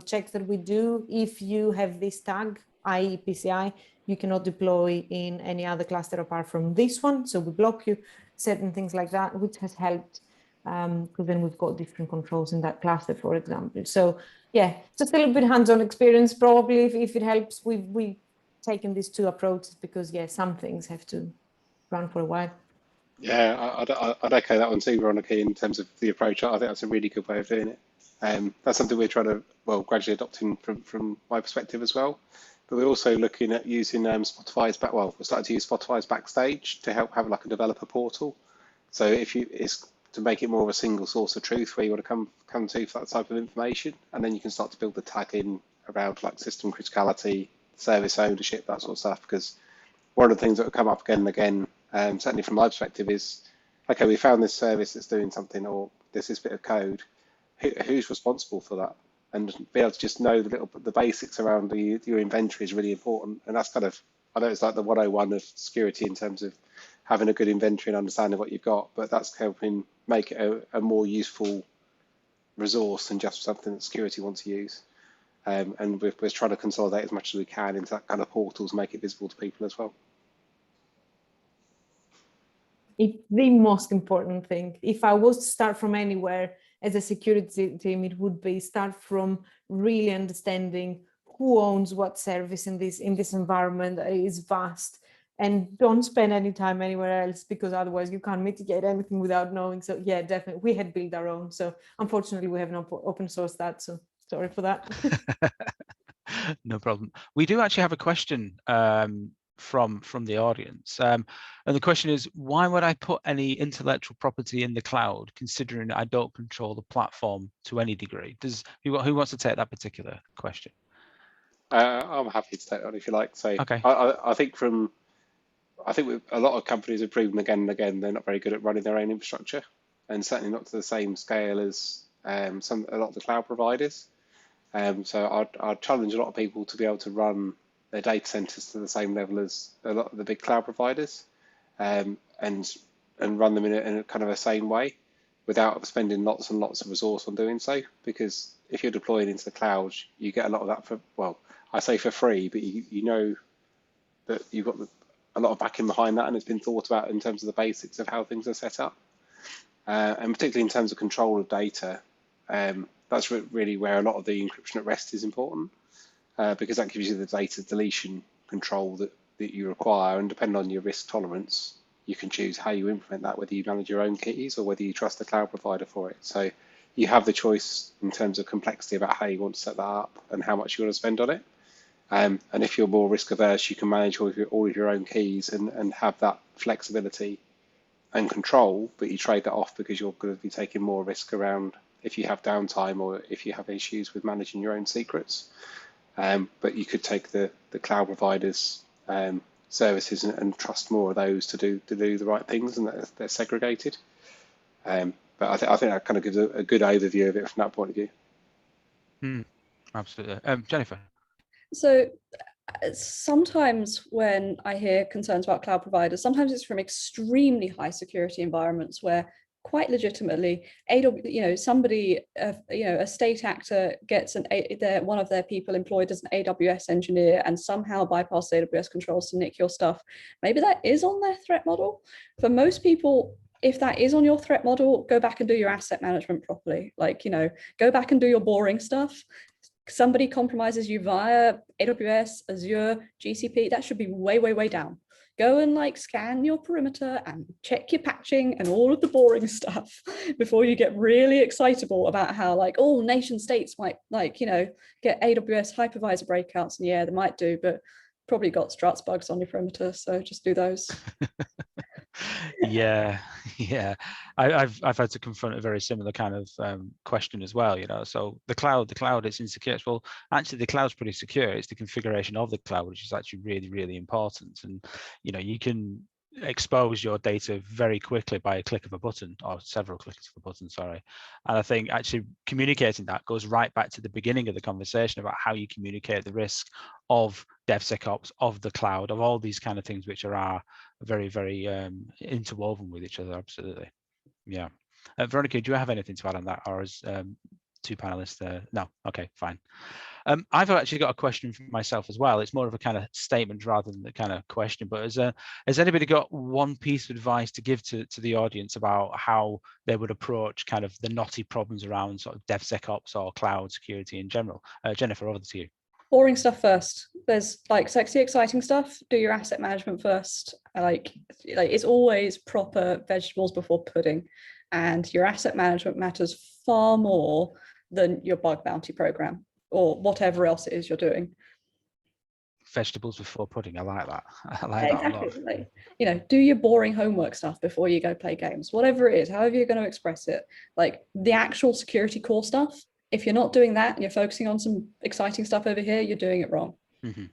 checks that we do. If you have this tag, i.e. PCI, you cannot deploy in any other cluster apart from this one. So we block you, certain things like that, which has helped. Because then we've got different controls in that cluster, for example. So yeah, just a little bit hands-on experience, probably, if it helps. We've taken these two approaches because, yeah, some things have to run for a while. Yeah, I'd echo that one too, Veronica, in terms of the approach. I think that's a really good way of doing it. That's something we're trying to, gradually adopting from my perspective as well. But we're also looking at using Spotify's we're starting to use Spotify's Backstage to help have like a developer portal. So it's to make it more of a single source of truth where you want to come to for that type of information, and then you can start to build the tagging around like system criticality, service ownership, that sort of stuff. Because one of the things that will come up again and again, certainly from my perspective, is okay, we found this service that's doing something, or there's this bit of code. Who's responsible for that? And be able to just know the basics around your inventory is really important. And that's kind of, I know it's like the 101 of security in terms of having a good inventory and understanding what you've got, but that's helping make it a more useful resource than just something that security wants to use. And we're trying to consolidate as much as we can into that kind of portals, make it visible to people as well. It's the most important thing. If I was to start from anywhere as a security team, it would be start from really understanding who owns what service in this environment that is vast, and don't spend any time anywhere else, because otherwise you can't mitigate anything without knowing. So yeah, definitely, we had built our own. So unfortunately, we have not open sourced that. So sorry for that. No problem. We do actually have a question from the audience, and the question is, why would I put any intellectual property in the cloud, considering I don't control the platform to any degree? Who wants to take that particular question? I'm happy to take that if you like. So okay. I think a lot of companies have proven again and again they're not very good at running their own infrastructure, and certainly not to the same scale as a lot of the cloud providers. So I'd challenge a lot of people to be able to run their data centers to the same level as a lot of the big cloud providers, and run them in a kind of a same way without spending lots and lots of resource on doing so. Because if you're deploying into the cloud, you get a lot of that for, well, I say for free, but you know that you've got a lot of backing behind that, and it's been thought about in terms of the basics of how things are set up, and particularly in terms of control of data. That's really where a lot of the encryption at rest is important, because that gives you the data deletion control that you require, and depending on your risk tolerance, you can choose how you implement that, whether you manage your own keys or whether you trust the cloud provider for it. So you have the choice in terms of complexity about how you want to set that up and how much you want to spend on it. And if you're more risk averse, you can manage all of your own keys and have that flexibility and control, but you trade that off because you're going to be taking more risk around if you have downtime or if you have issues with managing your own secrets. But you could take the cloud providers' services and trust more of those to do the right things, and they're segregated. But I think that kind of gives a good overview of it from that point of view. Absolutely. Jennifer? So sometimes when I hear concerns about cloud providers, sometimes it's from extremely high security environments where quite legitimately, somebody, a state actor gets one of their people employed as an AWS engineer and somehow bypass AWS controls to nick your stuff. Maybe that is on their threat model. For most people, if that is on your threat model, go back and do your asset management properly. Go back and do your boring stuff. Somebody compromises you via AWS, Azure, GCP, that should be way, way, way down. Go and scan your perimeter and check your patching and all of the boring stuff before you get really excitable about how all nation states might get AWS hypervisor breakouts. And yeah, they might do, but probably got struts bugs on your perimeter. So just do those. Yeah. I've had to confront a very similar kind of question as well. So the cloud, it's insecure. Well, actually, the cloud's pretty secure. It's the configuration of the cloud which is actually really, really important. And you can expose your data very quickly by a click of a button, or several clicks of a button, sorry. And I think actually communicating that goes right back to the beginning of the conversation about how you communicate the risk of DevSecOps, of the cloud, of all these kind of things which are very, very interwoven with each other. Absolutely. Yeah. Veronica, do you have anything to add on that, or is two panelists no? Okay, fine. I've actually got a question for myself as well. It's more of a kind of statement rather than the kind of question, but has anybody got one piece of advice to give to the audience about how they would approach kind of the knotty problems around sort of DevSecOps or cloud security in general? Jennifer, over to you. Boring stuff first. There's sexy, exciting stuff. Do your asset management first. It's always proper vegetables before pudding, and your asset management matters far more than your bug bounty program or whatever else it is you're doing. Vegetables before pudding. I like that. I like that exactly. A lot. Do your boring homework stuff before you go play games. Whatever it is, however you're going to express it. The actual security core stuff. If you're not doing that and you're focusing on some exciting stuff over here, you're doing it wrong. Mm-hmm.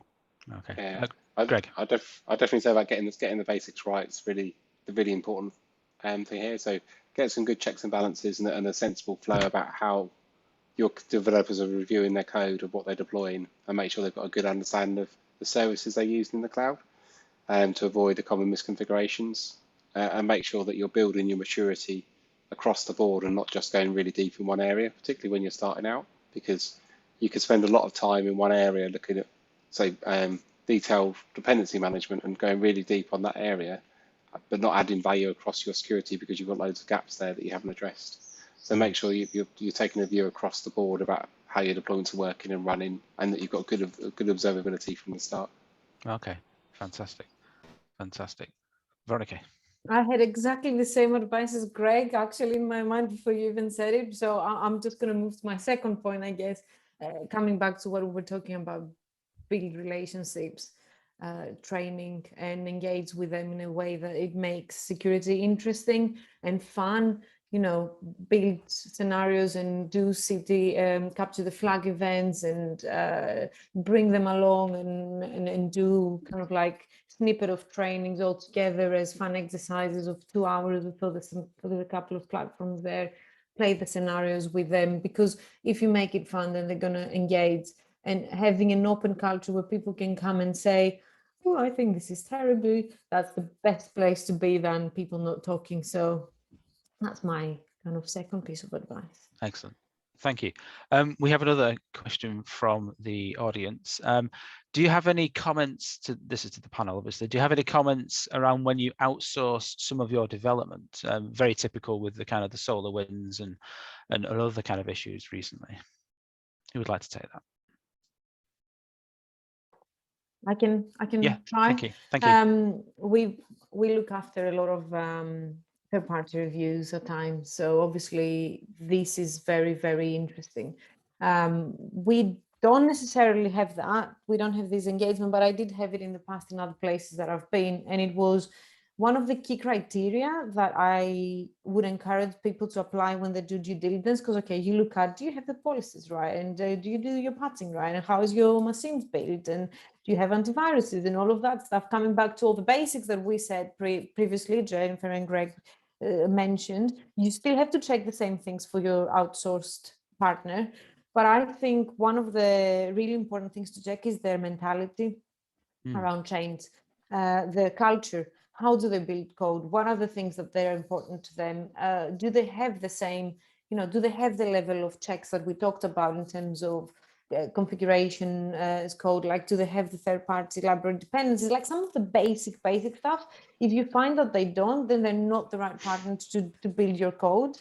Okay. Yeah, Greg. I definitely say about getting the basics right. It's really the really important thing here. So get some good checks and balances and a sensible flow about how your developers are reviewing their code of what they're deploying, and make sure they've got a good understanding of the services they use in the cloud, to avoid the common misconfigurations, and make sure that you're building your maturity across the board and not just going really deep in one area, particularly when you're starting out, because you could spend a lot of time in one area looking at, say, detailed dependency management and going really deep on that area, but not adding value across your security because you've got loads of gaps there that you haven't addressed. So make sure you're taking a view across the board about how your deployments are working and running, and that you've got good observability from the start. Okay, fantastic. Veronica. I had exactly the same advice as Greg, actually, in my mind before you even said it. So I'm just going to move to my second point, I guess, coming back to what we were talking about, build relationships, training, and engage with them in a way that it makes security interesting and fun. Build scenarios and do city capture the flag events and bring them along and do kind of snippet of trainings all together as fun exercises of 2 hours for a couple of platforms there. Play the scenarios with them, because if you make it fun, then they're going to engage. and having an open culture where people can come and say, oh, I think this is terrible. That's the best place to be than people not talking. So that's my kind of second piece of advice. Excellent. Thank you. We have another question from the audience. Do you have any comments to, this is to the panel obviously, do you have any comments around when you outsource some of your development? Very typical with the kind of the solar winds and other kind of issues recently. Who would like to take that? I can try. Thank you. Thank you. We look after a lot of third-party reviews at times, so obviously this is very, very interesting. We don't necessarily have that. We don't have this engagement, but I did have it in the past in other places that I've been, and it was one of the key criteria that I would encourage people to apply when they do due diligence, because, okay, you look at, do you have the policies right? And do you do your patching right? And how is your machines built? And do you have antiviruses and all of that stuff? Coming back to all the basics that we said previously, Jennifer and Greg mentioned, you still have to check the same things for your outsourced partner. But I think one of the really important things to check is their mentality around change, their culture. How do they build code? What are the things that they're important to them? Do they have the same, do they have the level of checks that we talked about in terms of configuration as code? Like, do they have the third-party library dependencies? Like some of the basic stuff. If you find that they don't, then they're not the right partner to build your code.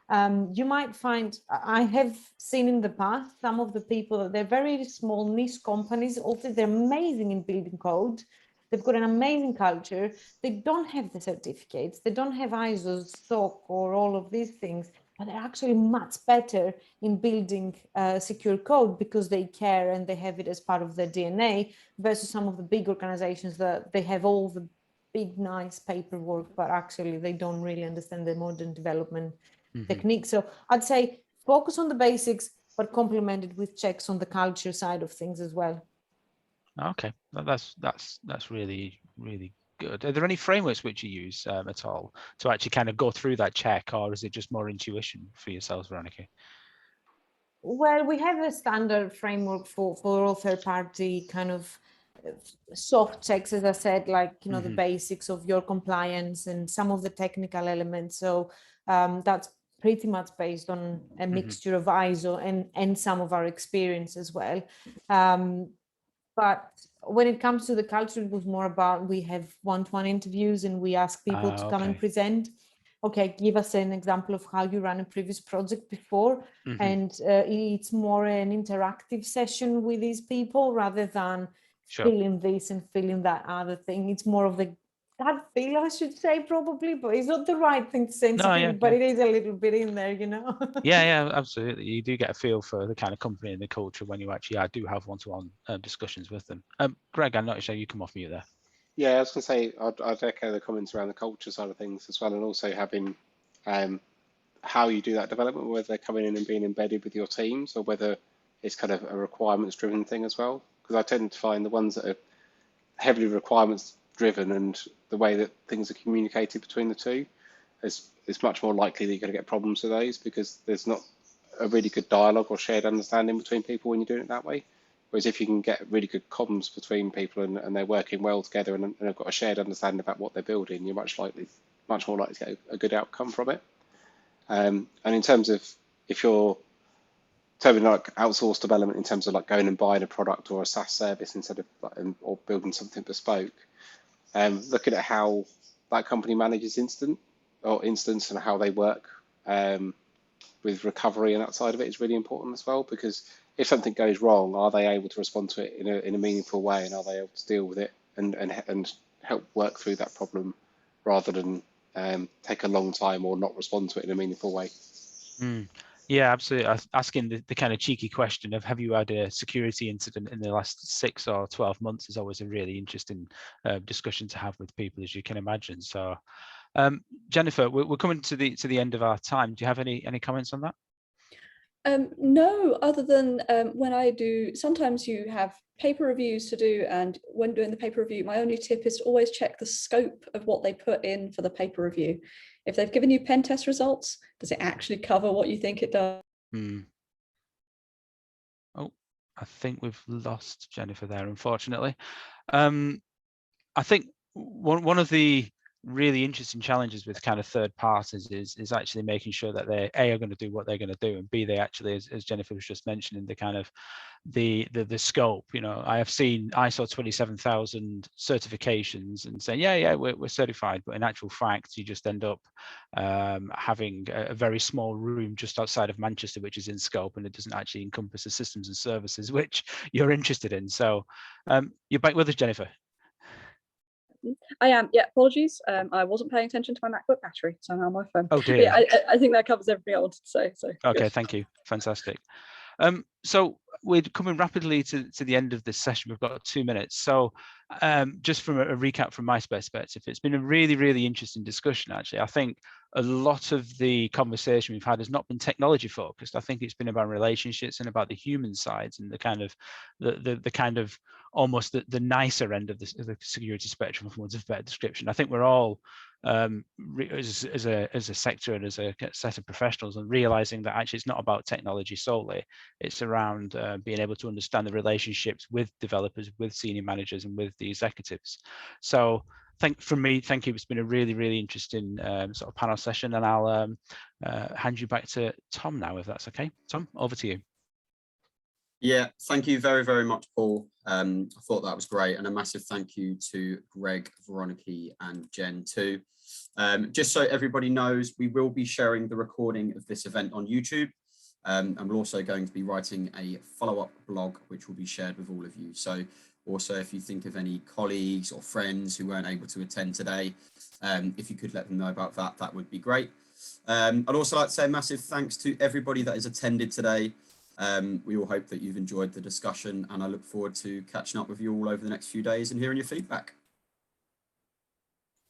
You might find, I have seen in the past, some of the people that they're very small niche companies, also they're amazing in building code. They've got an amazing culture. They don't have the certificates. They don't have ISO, SOC, or all of these things, but they're actually much better in building secure code because they care and they have it as part of their DNA versus some of the big organizations that they have all the big, nice paperwork, but actually they don't really understand the modern development technique. So I'd say focus on the basics, but complement it with checks on the culture side of things as well. Okay, that's really, really good. Are there any frameworks which you use at all to actually kind of go through that check, or is it just more intuition for yourselves, Veronica? Well, we have a standard framework for all third-party kind of soft checks, as I said, like, the basics of your compliance and some of the technical elements. So that's pretty much based on a mixture of ISO and some of our experience as well. But when it comes to the culture, it was more about, we have one-to-one interviews and we ask people to come and present. Okay, give us an example of how you ran a previous project before. And it's more an interactive session with these people rather than filling this and filling that other thing. It's more of the gut feel, I should say, probably, but it's not the right thing to say, but it is a little bit in there, Yeah, absolutely. You do get a feel for the kind of company and the culture when you actually do have one-to-one discussions with them. Greg, I'm not sure you come off mute there. Yeah, I was going to say, I'd echo the comments around the culture side of things as well, and also having how you do that development, whether they're coming in and being embedded with your teams or whether it's kind of a requirements-driven thing as well. Because I tend to find the ones that are heavily requirements-driven and the way that things are communicated between the two, it's much more likely that you're going to get problems with those because there's not a really good dialogue or shared understanding between people when you're doing it that way. Whereas if you can get really good comms between people and they're working well together and have got a shared understanding about what they're building, you're much more likely to get a good outcome from it. And in terms of if you're talking like outsourced development in terms of like going and buying a product or a SaaS service instead of or building something bespoke, looking at how that company manages instance and how they work with recovery and that side of it is really important as well, because if something goes wrong, are they able to respond to it in a meaningful way, and are they able to deal with it and help work through that problem rather than take a long time or not respond to it in a meaningful way? Yeah, absolutely. Asking the kind of cheeky question of have you had a security incident in the last 6 or 12 months is always a really interesting discussion to have with people, as you can imagine. So, Jennifer, we're coming to the end of our time. Do you have any comments on that? No, other than when I do, sometimes you have paper reviews to do, and when doing the paper review, my only tip is to always check the scope of what they put in for the paper review. If they've given you pen test results, does it actually cover what you think it does? Oh, I think we've lost Jennifer there, unfortunately. I think one of the really interesting challenges with kind of third parties is actually making sure that they are going to do what they're going to do, and B, they actually, as Jennifer was just mentioning, the kind of the scope. You know, I have seen ISO 27000 certifications and saying, yeah, we're certified, but in actual fact, you just end up having a very small room just outside of Manchester, which is in scope, and it doesn't actually encompass the systems and services which you're interested in. So you're back with us, Jennifer. I am. Yeah, apologies. I wasn't paying attention to my MacBook battery, so now my phone. Oh dear. Yeah, I think that covers everything I wanted to say. So okay, good. Thank you. Fantastic. So we're coming rapidly to the end of this session. We've got 2 minutes. So just from a recap from my perspective, it's been a really, really interesting discussion, actually. I think a lot of the conversation we've had has not been technology focused. I think it's been about relationships and about the human sides and the kind of the kind of almost the nicer end of the security spectrum, for want of a better description. I think we're all as a sector and as a set of professionals, and realizing that actually it's not about technology solely. It's around being able to understand the relationships with developers, with senior managers, and with the executives. So from me, thank you. It's been a really, really interesting sort of panel session, and I'll hand you back to Tom now, if that's okay. Tom, over to you. Yeah, thank you very, very much, Paul. I thought that was great, and a massive thank you to Greg, Veronica, and Jen too. Just so everybody knows, we will be sharing the recording of this event on YouTube, and we're also going to be writing a follow-up blog, which will be shared with all of you. So also, if you think of any colleagues or friends who weren't able to attend today, if you could let them know about that, that would be great. I'd also like to say a massive thanks to everybody that has attended today. We all hope that you've enjoyed the discussion, and I look forward to catching up with you all over the next few days and hearing your feedback.